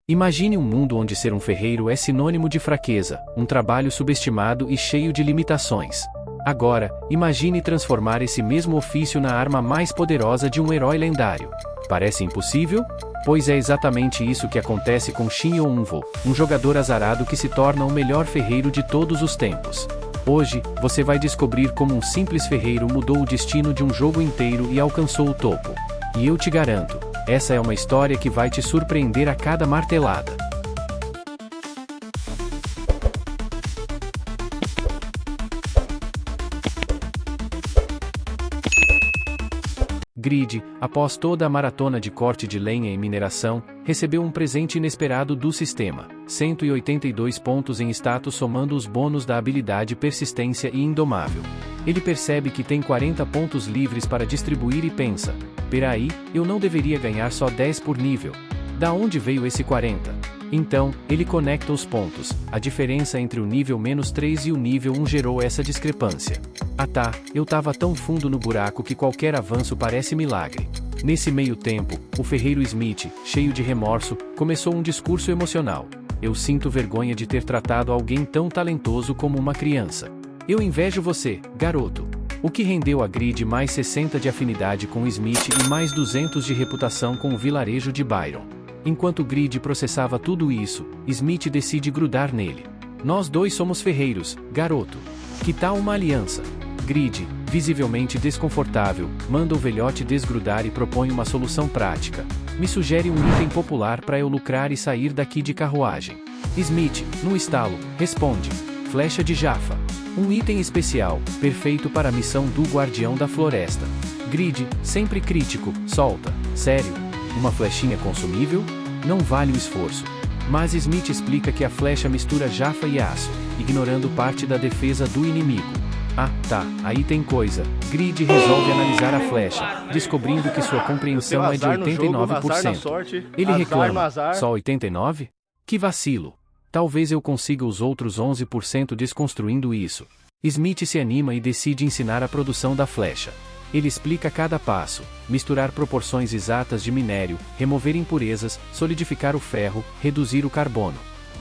Imagine um mundo onde ser um ferreiro é sinônimo de fraqueza, um trabalho subestimado e cheio de limitações. Agora, imagine transformar esse mesmo ofício na arma mais poderosa de um herói lendário. Parece impossível? Pois é exatamente isso que acontece com Shin Yonvo, um jogador azarado que se torna o melhor ferreiro de todos os tempos. Hoje, você vai descobrir como um simples ferreiro mudou o destino de um jogo inteiro e alcançou o topo. E eu te garanto, essa é uma história que vai te surpreender a cada martelada. Grid, após toda a maratona de corte de lenha e mineração, recebeu um presente inesperado do sistema: 182 pontos em status somando os bônus da habilidade Persistência e Indomável. Ele percebe que tem 40 pontos livres para distribuir e pensa: peraí, eu não deveria ganhar só 10 por nível. Da onde veio esse 40? Então, ele conecta os pontos. A diferença entre o nível -3 e o nível 1 gerou essa discrepância. Ah tá, eu tava tão fundo no buraco que qualquer avanço parece milagre. Nesse meio tempo, o ferreiro Smith, cheio de remorso, começou um discurso emocional. Eu sinto vergonha de ter tratado alguém tão talentoso como uma criança. Eu invejo você, garoto. O que rendeu a Grid mais 60 de afinidade com Smith e mais 200 de reputação com o vilarejo de Byron. Enquanto Grid processava tudo isso, Smith decide grudar nele. Nós dois somos ferreiros, garoto. Que tal uma aliança? Grid, visivelmente desconfortável, manda o velhote desgrudar e propõe uma solução prática. Me sugere um item popular para eu lucrar e sair daqui de carruagem. Smith, no estalo, responde: Flecha de Jaffa. Um item especial, perfeito para a missão do Guardião da Floresta. Grid, sempre crítico, solta: sério? Uma flechinha consumível? Não vale o esforço. Mas Smith explica que a flecha mistura Jaffa e aço, ignorando parte da defesa do inimigo. Ah, tá, aí tem coisa. Grid resolve analisar a flecha, descobrindo que sua compreensão é de 89%. Ele reclama: só 89%? Que vacilo. Talvez eu consiga os outros 11% desconstruindo isso. Smith se anima e decide ensinar a produção da flecha. Ele explica cada passo: misturar proporções exatas de minério, remover impurezas, solidificar o ferro, reduzir o carbono.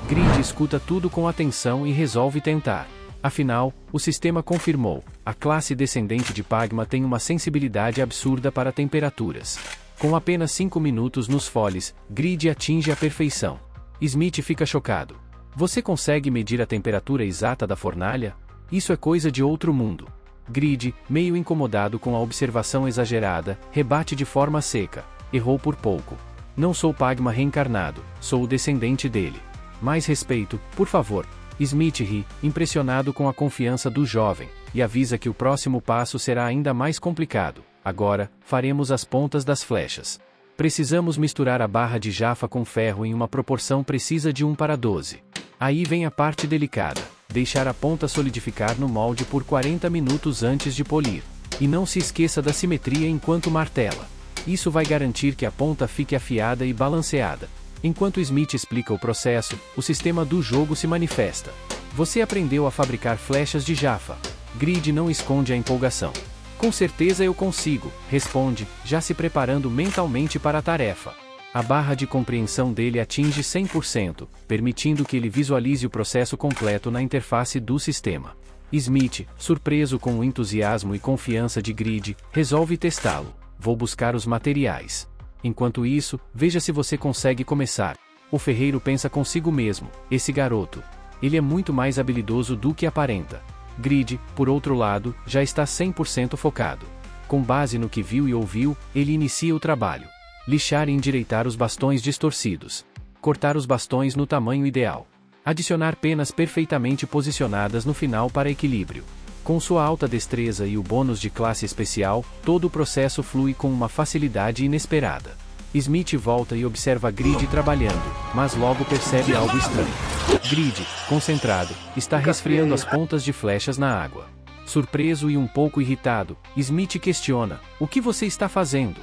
Grid escuta tudo com atenção e resolve tentar. Afinal, o sistema confirmou: a classe descendente de Pagma tem uma sensibilidade absurda para temperaturas. Com apenas 5 minutos nos foles, Grid atinge a perfeição. Smith fica chocado. Você consegue medir a temperatura exata da fornalha? Isso é coisa de outro mundo. Grid, meio incomodado com a observação exagerada, rebate de forma seca: errou por pouco. Não sou Pagma reencarnado, sou o descendente dele. Mais respeito, por favor. Smith ri, impressionado com a confiança do jovem, e avisa que o próximo passo será ainda mais complicado. Agora, faremos as pontas das flechas. Precisamos misturar a barra de Jaffa com ferro em uma proporção precisa de 1:12. Aí vem a parte delicada: deixar a ponta solidificar no molde por 40 minutos antes de polir. E não se esqueça da simetria enquanto martela. Isso vai garantir que a ponta fique afiada e balanceada. Enquanto Smith explica o processo, o sistema do jogo se manifesta. Você aprendeu a fabricar flechas de Jaffa. Grid não esconde a empolgação. Com certeza eu consigo, responde, já se preparando mentalmente para a tarefa. A barra de compreensão dele atinge 100%, permitindo que ele visualize o processo completo na interface do sistema. Smith, surpreso com o entusiasmo e confiança de Grid, resolve testá-lo. Vou buscar os materiais. Enquanto isso, veja se você consegue começar. O ferreiro pensa consigo mesmo: esse garoto. Ele é muito mais habilidoso do que aparenta. Grid, por outro lado, já está 100% focado. Com base no que viu e ouviu, ele inicia o trabalho. Lixar e endireitar os bastões distorcidos. Cortar os bastões no tamanho ideal. Adicionar penas perfeitamente posicionadas no final para equilíbrio. Com sua alta destreza e o bônus de classe especial, todo o processo flui com uma facilidade inesperada. Smith volta e observa Grid trabalhando, mas logo percebe algo estranho. Grid, concentrado, está resfriando as pontas de flechas na água. Surpreso e um pouco irritado, Smith questiona: o que você está fazendo?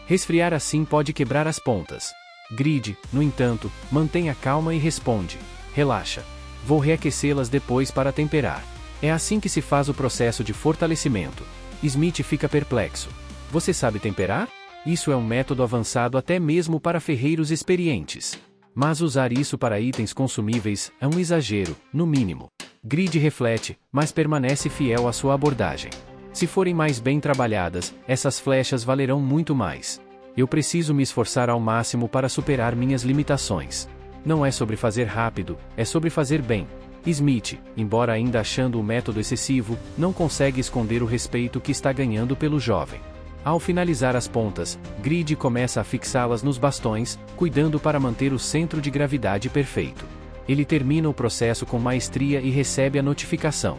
Resfriar assim pode quebrar as pontas. Grid, no entanto, mantém a calma e responde: relaxa. Vou reaquecê-las depois para temperar. É assim que se faz o processo de fortalecimento. Smith fica perplexo. Você sabe temperar? Isso é um método avançado até mesmo para ferreiros experientes. Mas usar isso para itens consumíveis é um exagero, no mínimo. Grid reflete, mas permanece fiel à sua abordagem. Se forem mais bem trabalhadas, essas flechas valerão muito mais. Eu preciso me esforçar ao máximo para superar minhas limitações. Não é sobre fazer rápido, é sobre fazer bem. Smith, embora ainda achando o método excessivo, não consegue esconder o respeito que está ganhando pelo jovem. Ao finalizar as pontas, Grid começa a fixá-las nos bastões, cuidando para manter o centro de gravidade perfeito. Ele termina o processo com maestria e recebe a notificação.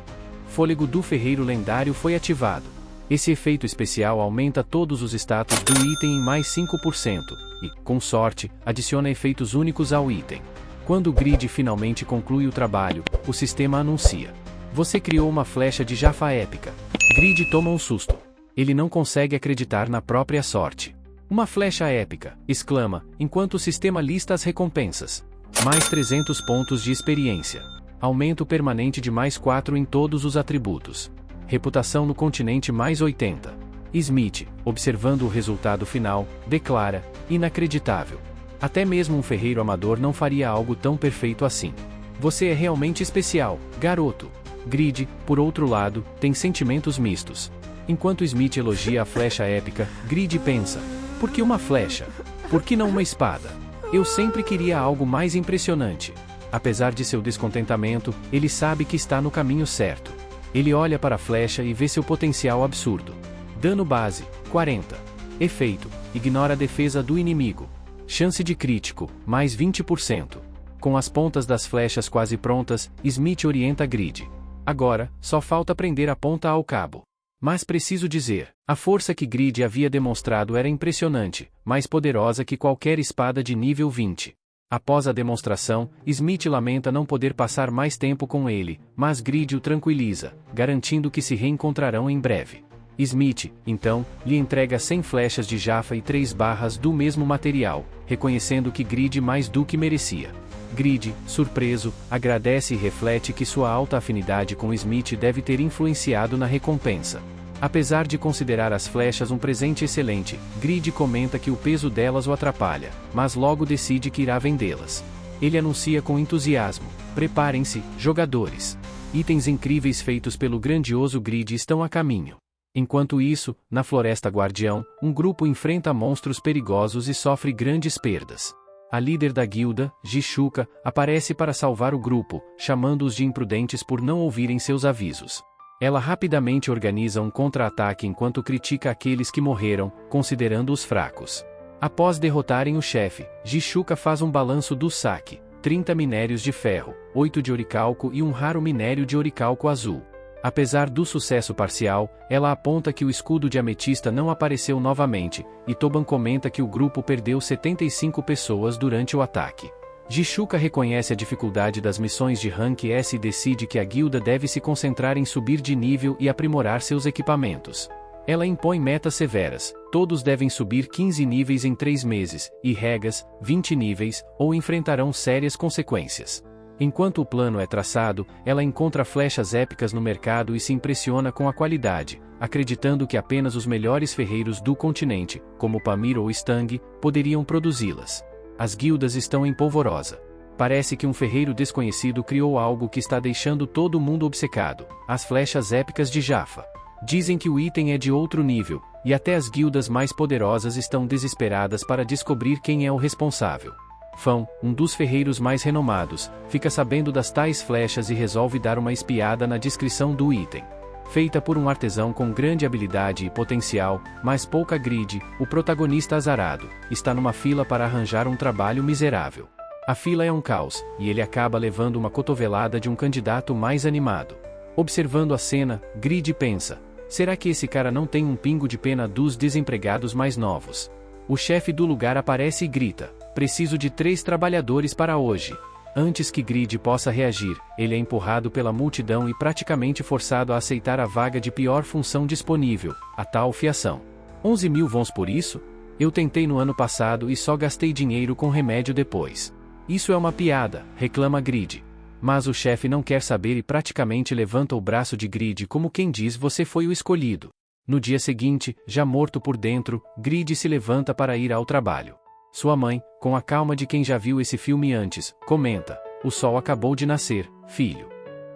Fôlego do ferreiro lendário foi ativado. Esse efeito especial aumenta todos os status do item em mais 5%, e, com sorte, adiciona efeitos únicos ao item. Quando o Grid finalmente conclui o trabalho, o sistema anuncia: você criou uma flecha de Jaffa épica. Grid toma um susto. Ele não consegue acreditar na própria sorte. Uma flecha épica, exclama, enquanto o sistema lista as recompensas. Mais 300 pontos de experiência. Aumento permanente de mais 4 em todos os atributos. Reputação no continente mais 80. Smith, observando o resultado final, declara: inacreditável. Até mesmo um ferreiro amador não faria algo tão perfeito assim. Você é realmente especial, garoto. Grid, por outro lado, tem sentimentos mistos. Enquanto Smith elogia a flecha épica, Grid pensa: por que uma flecha? Por que não uma espada? Eu sempre queria algo mais impressionante. Apesar de seu descontentamento, ele sabe que está no caminho certo. Ele olha para a flecha e vê seu potencial absurdo. Dano base, 40. Efeito: ignora a defesa do inimigo. Chance de crítico, mais 20%. Com as pontas das flechas quase prontas, Smith orienta Grid. Agora, só falta prender a ponta ao cabo. Mas preciso dizer, a força que Grid havia demonstrado era impressionante, mais poderosa que qualquer espada de nível 20. Após a demonstração, Smith lamenta não poder passar mais tempo com ele, mas Grid o tranquiliza, garantindo que se reencontrarão em breve. Smith, então, lhe entrega 100 flechas de Jaffa e 3 barras do mesmo material, reconhecendo que Grid mais do que merecia. Grid, surpreso, agradece e reflete que sua alta afinidade com Smith deve ter influenciado na recompensa. Apesar de considerar as flechas um presente excelente, Grid comenta que o peso delas o atrapalha, mas logo decide que irá vendê-las. Ele anuncia com entusiasmo: preparem-se, jogadores. Itens incríveis feitos pelo grandioso Grid estão a caminho. Enquanto isso, na Floresta Guardião, um grupo enfrenta monstros perigosos e sofre grandes perdas. A líder da guilda, Jishuka, aparece para salvar o grupo, chamando-os de imprudentes por não ouvirem seus avisos. Ela rapidamente organiza um contra-ataque enquanto critica aqueles que morreram, considerando-os fracos. Após derrotarem o chefe, Jishuka faz um balanço do saque: 30 minérios de ferro, 8 de oricalco e um raro minério de oricalco azul. Apesar do sucesso parcial, ela aponta que o escudo de ametista não apareceu novamente, e Toban comenta que o grupo perdeu 75 pessoas durante o ataque. Jishuka reconhece a dificuldade das missões de Rank S e decide que a guilda deve se concentrar em subir de nível e aprimorar seus equipamentos. Ela impõe metas severas: todos devem subir 15 níveis em 3 meses, e regas, 20 níveis, ou enfrentarão sérias consequências. Enquanto o plano é traçado, ela encontra flechas épicas no mercado e se impressiona com a qualidade, acreditando que apenas os melhores ferreiros do continente, como Pamir ou Stang, poderiam produzi-las. As guildas estão em polvorosa. Parece que um ferreiro desconhecido criou algo que está deixando todo mundo obcecado: as flechas épicas de Jaffa. Dizem que o item é de outro nível, e até as guildas mais poderosas estão desesperadas para descobrir quem é o responsável. Fão, um dos ferreiros mais renomados, fica sabendo das tais flechas e resolve dar uma espiada na descrição do item. Feita por um artesão com grande habilidade e potencial, mas pouca Grid, o protagonista azarado está numa fila para arranjar um trabalho miserável. A fila é um caos, e ele acaba levando uma cotovelada de um candidato mais animado. Observando a cena, Grid pensa: será que esse cara não tem um pingo de pena dos desempregados mais novos? O chefe do lugar aparece e grita: preciso de 3 trabalhadores para hoje. Antes que Grid possa reagir, ele é empurrado pela multidão e praticamente forçado a aceitar a vaga de pior função disponível, a tal fiação. 11 mil vons por isso? Eu tentei no ano passado e só gastei dinheiro com remédio depois. Isso é uma piada, reclama Grid. Mas o chefe não quer saber e praticamente levanta o braço de Grid como quem diz: você foi o escolhido. No dia seguinte, já morto por dentro, Grid se levanta para ir ao trabalho. Sua mãe, com a calma de quem já viu esse filme antes, comenta: "O sol acabou de nascer, filho."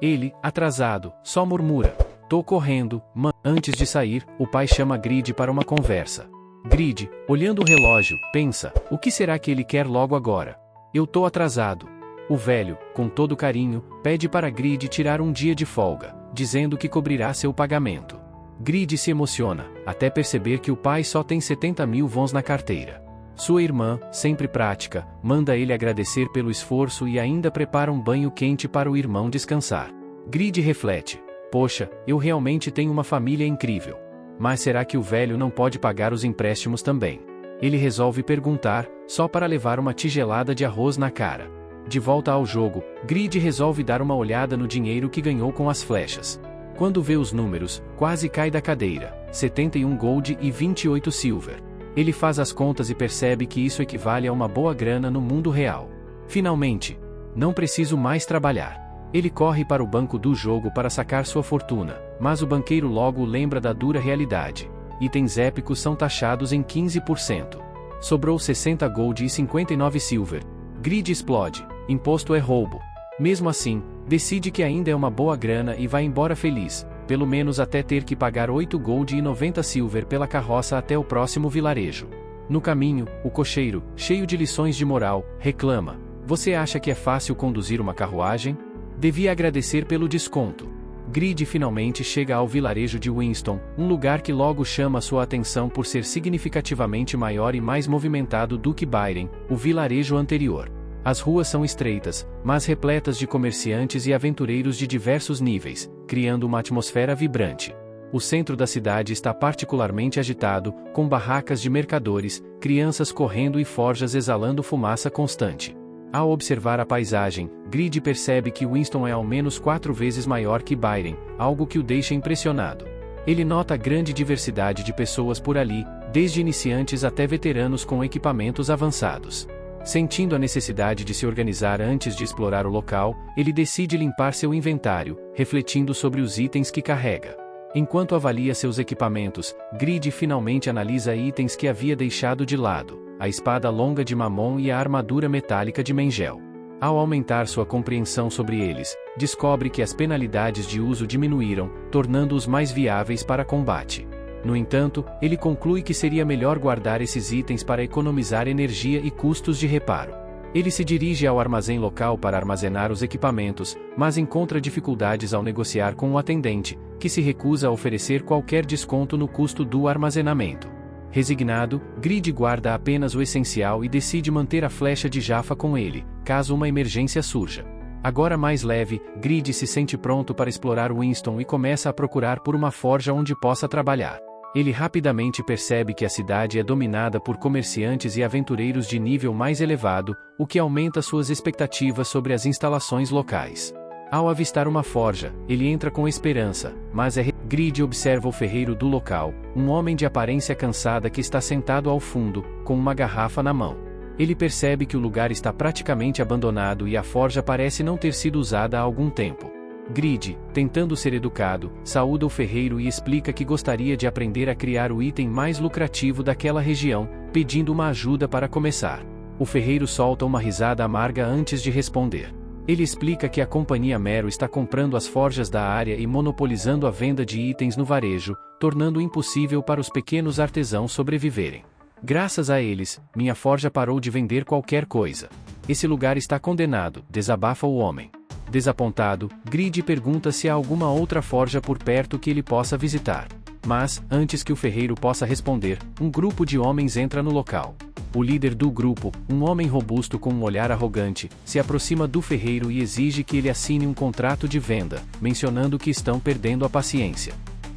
Ele, atrasado, só murmura: "Tô correndo, mãe." Antes de sair, o pai chama Grid para uma conversa. Grid, olhando o relógio, pensa: "O que será que ele quer logo agora? Eu tô atrasado." O velho, com todo carinho, pede para Grid tirar um dia de folga, dizendo que cobrirá seu pagamento. Grid se emociona, até perceber que o pai só tem 70.000 wons na carteira. Sua irmã, sempre prática, manda ele agradecer pelo esforço e ainda prepara um banho quente para o irmão descansar. Grid reflete: "Poxa, eu realmente tenho uma família incrível. Mas será que o velho não pode pagar os empréstimos também?" Ele resolve perguntar, só para levar uma tigelada de arroz na cara. De volta ao jogo, Grid resolve dar uma olhada no dinheiro que ganhou com as flechas. Quando vê os números, quase cai da cadeira: 71 gold e 28 silver. Ele faz as contas e percebe que isso equivale a uma boa grana no mundo real. Finalmente, não preciso mais trabalhar. Ele corre para o banco do jogo para sacar sua fortuna, mas o banqueiro logo lembra da dura realidade. Itens épicos são taxados em 15%. Sobrou 60 gold e 59 silver. Grid explode: imposto é roubo. Mesmo assim, decide que ainda é uma boa grana e vai embora feliz, pelo menos até ter que pagar 8 gold e 90 silver pela carroça até o próximo vilarejo. No caminho, o cocheiro, cheio de lições de moral, reclama: "Você acha que é fácil conduzir uma carruagem? Devia agradecer pelo desconto." Grid finalmente chega ao vilarejo de Winston, um lugar que logo chama sua atenção por ser significativamente maior e mais movimentado do que Byron, o vilarejo anterior. As ruas são estreitas, mas repletas de comerciantes e aventureiros de diversos níveis, criando uma atmosfera vibrante. O centro da cidade está particularmente agitado, com barracas de mercadores, crianças correndo e forjas exalando fumaça constante. Ao observar a paisagem, Grid percebe que Winston é ao menos 4 vezes maior que Byron, algo que o deixa impressionado. Ele nota a grande diversidade de pessoas por ali, desde iniciantes até veteranos com equipamentos avançados. Sentindo a necessidade de se organizar antes de explorar o local, ele decide limpar seu inventário, refletindo sobre os itens que carrega. Enquanto avalia seus equipamentos, Grid finalmente analisa itens que havia deixado de lado: a espada longa de Mamon e a armadura metálica de Mengel. Ao aumentar sua compreensão sobre eles, descobre que as penalidades de uso diminuíram, tornando-os mais viáveis para combate. No entanto, ele conclui que seria melhor guardar esses itens para economizar energia e custos de reparo. Ele se dirige ao armazém local para armazenar os equipamentos, mas encontra dificuldades ao negociar com o atendente, que se recusa a oferecer qualquer desconto no custo do armazenamento. Resignado, Grid guarda apenas o essencial e decide manter a flecha de Jaffa com ele, caso uma emergência surja. Agora mais leve, Grid se sente pronto para explorar Winston e começa a procurar por uma forja onde possa trabalhar. Ele rapidamente percebe que a cidade é dominada por comerciantes e aventureiros de nível mais elevado, o que aumenta suas expectativas sobre as instalações locais. Ao avistar uma forja, ele entra com esperança, mas Grid observa o ferreiro do local, um homem de aparência cansada que está sentado ao fundo, com uma garrafa na mão. Ele percebe que o lugar está praticamente abandonado e a forja parece não ter sido usada há algum tempo. Grid, tentando ser educado, saúda o ferreiro e explica que gostaria de aprender a criar o item mais lucrativo daquela região, pedindo uma ajuda para começar. O ferreiro solta uma risada amarga antes de responder. Ele explica que a companhia Mero está comprando as forjas da área e monopolizando a venda de itens no varejo, tornando impossível para os pequenos artesãos sobreviverem. Graças a eles, minha forja parou de vender qualquer coisa. Esse lugar está condenado, desabafa o homem. Desapontado, Grid pergunta se há alguma outra forja por perto que ele possa visitar. Mas, antes que o ferreiro possa responder, um grupo de homens entra no local. O líder do grupo, um homem robusto com um olhar arrogante, se aproxima do ferreiro e exige que ele assine um contrato de venda, mencionando que estão perdendo a paciência.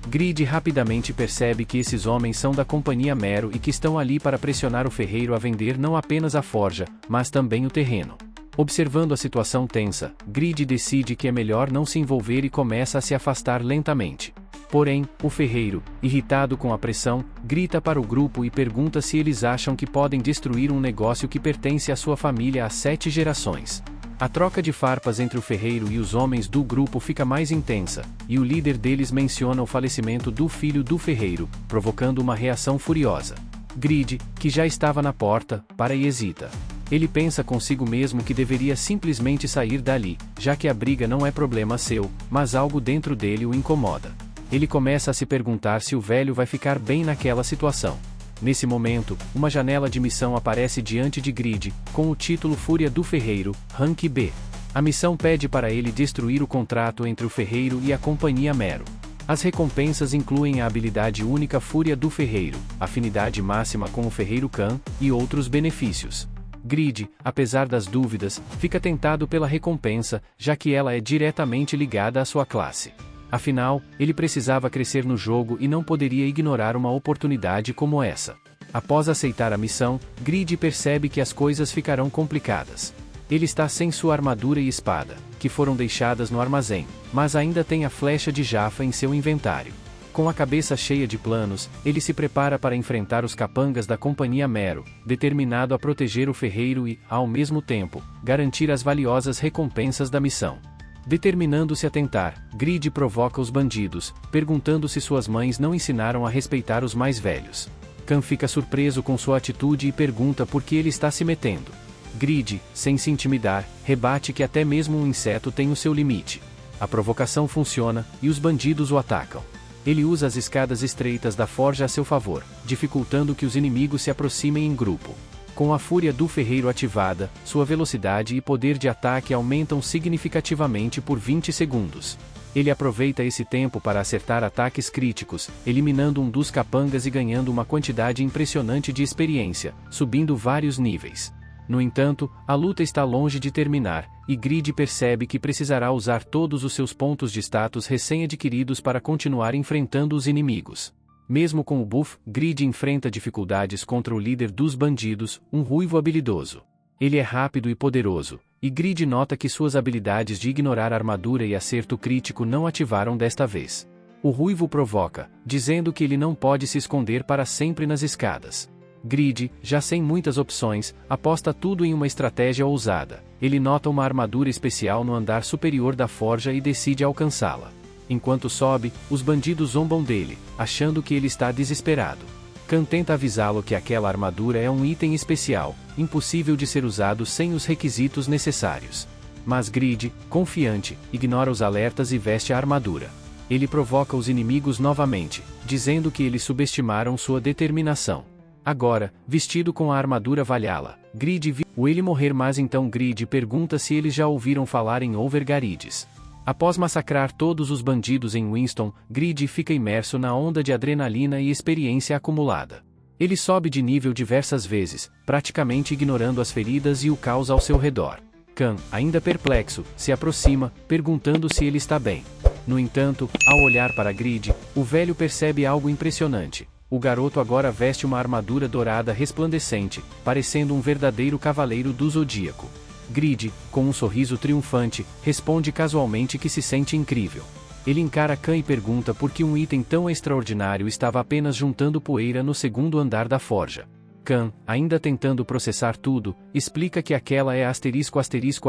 Grid rapidamente percebe que esses homens são da companhia Mero e que estão ali para pressionar o ferreiro a vender não apenas a forja, mas também o terreno. Observando a situação tensa, Grid decide que é melhor não se envolver e começa a se afastar lentamente. Porém, o ferreiro, irritado com a pressão, grita para o grupo e pergunta se eles acham que podem destruir um negócio que pertence à sua família há 7 gerações. A troca de farpas entre o ferreiro e os homens do grupo fica mais intensa, e o líder deles menciona o falecimento do filho do ferreiro, provocando uma reação furiosa. Grid, que já estava na porta, para e hesita. Ele pensa consigo mesmo que deveria simplesmente sair dali, já que a briga não é problema seu, mas algo dentro dele o incomoda. Ele começa a se perguntar se o velho vai ficar bem naquela situação. Nesse momento, uma janela de missão aparece diante de Grid, com o título Fúria do Ferreiro, Rank B. A missão pede para ele destruir o contrato entre o ferreiro e a Companhia Mero. As recompensas incluem a habilidade única Fúria do Ferreiro, afinidade máxima com o Ferreiro Khan, e outros benefícios. Grid, apesar das dúvidas, fica tentado pela recompensa, já que ela é diretamente ligada à sua classe. Afinal, ele precisava crescer no jogo e não poderia ignorar uma oportunidade como essa. Após aceitar a missão, Grid percebe que as coisas ficarão complicadas. Ele está sem sua armadura e espada, que foram deixadas no armazém, mas ainda tem a flecha de Jaffa em seu inventário. Com a cabeça cheia de planos, ele se prepara para enfrentar os capangas da Companhia Mero, determinado a proteger o ferreiro e, ao mesmo tempo, garantir as valiosas recompensas da missão. Determinando-se a tentar, Grid provoca os bandidos, perguntando se suas mães não ensinaram a respeitar os mais velhos. Khan fica surpreso com sua atitude e pergunta por que ele está se metendo. Grid, sem se intimidar, rebate que até mesmo um inseto tem o seu limite. A provocação funciona, e os bandidos o atacam. Ele usa as escadas estreitas da forja a seu favor, dificultando que os inimigos se aproximem em grupo. Com a Fúria do Ferreiro ativada, sua velocidade e poder de ataque aumentam significativamente por 20 segundos. Ele aproveita esse tempo para acertar ataques críticos, eliminando um dos capangas e ganhando uma quantidade impressionante de experiência, subindo vários níveis. No entanto, a luta está longe de terminar, e Grid percebe que precisará usar todos os seus pontos de status recém-adquiridos para continuar enfrentando os inimigos. Mesmo com o buff, Grid enfrenta dificuldades contra o líder dos bandidos, um ruivo habilidoso. Ele é rápido e poderoso, e Grid nota que suas habilidades de ignorar armadura e acerto crítico não ativaram desta vez. O ruivo provoca, dizendo que ele não pode se esconder para sempre nas escadas. Grid, já sem muitas opções, aposta tudo em uma estratégia ousada. Ele nota uma armadura especial no andar superior da forja e decide alcançá-la. Enquanto sobe, os bandidos zombam dele, achando que ele está desesperado. Khan tenta avisá-lo que aquela armadura é um item especial, impossível de ser usado sem os requisitos necessários. Mas Grid, confiante, ignora os alertas e veste a armadura. Ele provoca os inimigos novamente, dizendo que eles subestimaram sua determinação. Agora, vestido com a armadura Valhalla, Grid viu ele morrer, mas então Grid pergunta se eles já ouviram falar em Overgarides. Após massacrar todos os bandidos em Winston, Grid fica imerso na onda de adrenalina e experiência acumulada. Ele sobe de nível diversas vezes, praticamente ignorando as feridas e o caos ao seu redor. Khan, ainda perplexo, se aproxima, perguntando se ele está bem. No entanto, ao olhar para Grid, o velho percebe algo impressionante. O garoto agora veste uma armadura dourada resplandecente, parecendo um verdadeiro cavaleiro do Zodíaco. Grid, com um sorriso triunfante, responde casualmente que se sente incrível. Ele encara Khan e pergunta por que um item tão extraordinário estava apenas juntando poeira no segundo andar da forja. Khan, ainda tentando processar tudo, explica que aquela é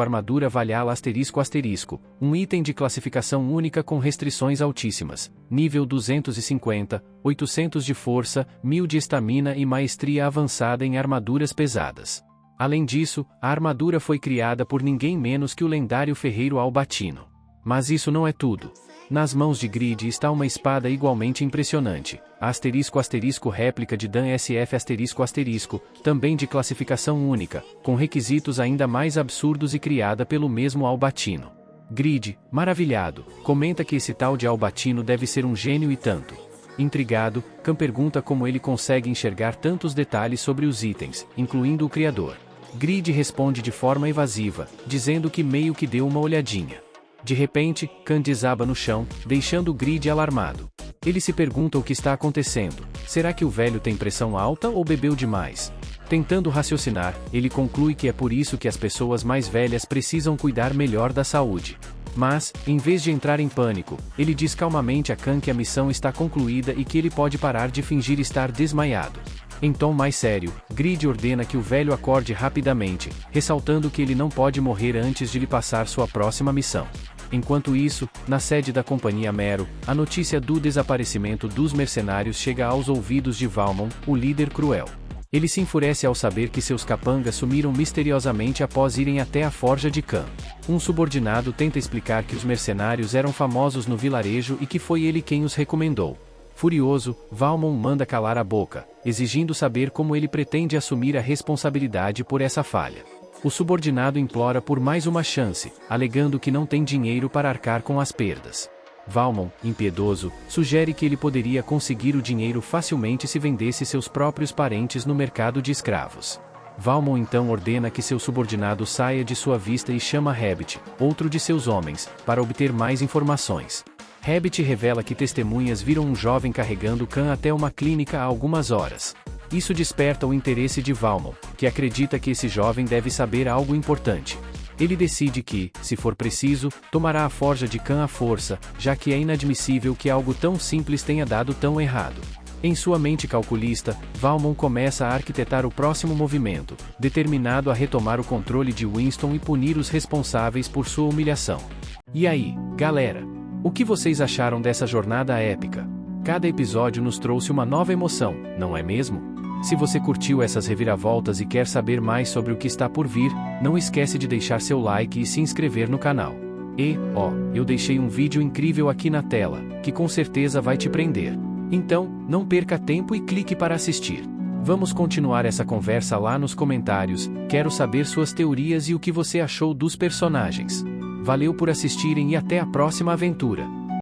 armadura Valhalla um item de classificação única com restrições altíssimas, nível 250, 800 de força, 1000 de estamina e maestria avançada em armaduras pesadas. Além disso, a armadura foi criada por ninguém menos que o lendário ferreiro Albatino. Mas isso não é tudo. Nas mãos de Grid está uma espada igualmente impressionante, a réplica de Dan SF também de classificação única, com requisitos ainda mais absurdos e criada pelo mesmo Albatino. Grid, maravilhado, comenta que esse tal de Albatino deve ser um gênio e tanto. Intrigado, Khan pergunta como ele consegue enxergar tantos detalhes sobre os itens, incluindo o criador. Grid responde de forma evasiva, dizendo que meio que deu uma olhadinha. De repente, Khan desaba no chão, deixando Grid alarmado. Ele se pergunta o que está acontecendo. Será que o velho tem pressão alta ou bebeu demais? Tentando raciocinar, ele conclui que é por isso que as pessoas mais velhas precisam cuidar melhor da saúde. Mas, em vez de entrar em pânico, ele diz calmamente a Khan que a missão está concluída e que ele pode parar de fingir estar desmaiado. Em tom mais sério, Grid ordena que o velho acorde rapidamente, ressaltando que ele não pode morrer antes de lhe passar sua próxima missão. Enquanto isso, na sede da Companhia Mero, a notícia do desaparecimento dos mercenários chega aos ouvidos de Valmont, o líder cruel. Ele se enfurece ao saber que seus capangas sumiram misteriosamente após irem até a forja de Khan. Um subordinado tenta explicar que os mercenários eram famosos no vilarejo e que foi ele quem os recomendou. Furioso, Valmont manda calar a boca, exigindo saber como ele pretende assumir a responsabilidade por essa falha. O subordinado implora por mais uma chance, alegando que não tem dinheiro para arcar com as perdas. Valmont, impiedoso, sugere que ele poderia conseguir o dinheiro facilmente se vendesse seus próprios parentes no mercado de escravos. Valmont então ordena que seu subordinado saia de sua vista e chama Rabbit, outro de seus homens, para obter mais informações. Rabbit revela que testemunhas viram um jovem carregando Khan até uma clínica há algumas horas. Isso desperta o interesse de Valmont, que acredita que esse jovem deve saber algo importante. Ele decide que, se for preciso, tomará a forja de Khan à força, já que é inadmissível que algo tão simples tenha dado tão errado. Em sua mente calculista, Valmont começa a arquitetar o próximo movimento, determinado a retomar o controle de Winston e punir os responsáveis por sua humilhação. E aí, galera? O que vocês acharam dessa jornada épica? Cada episódio nos trouxe uma nova emoção, não é mesmo? Se você curtiu essas reviravoltas e quer saber mais sobre o que está por vir, não esquece de deixar seu like e se inscrever no canal. E, eu deixei um vídeo incrível aqui na tela, que com certeza vai te prender. Então, não perca tempo e clique para assistir. Vamos continuar essa conversa lá nos comentários, quero saber suas teorias e o que você achou dos personagens. Valeu por assistirem e até a próxima aventura.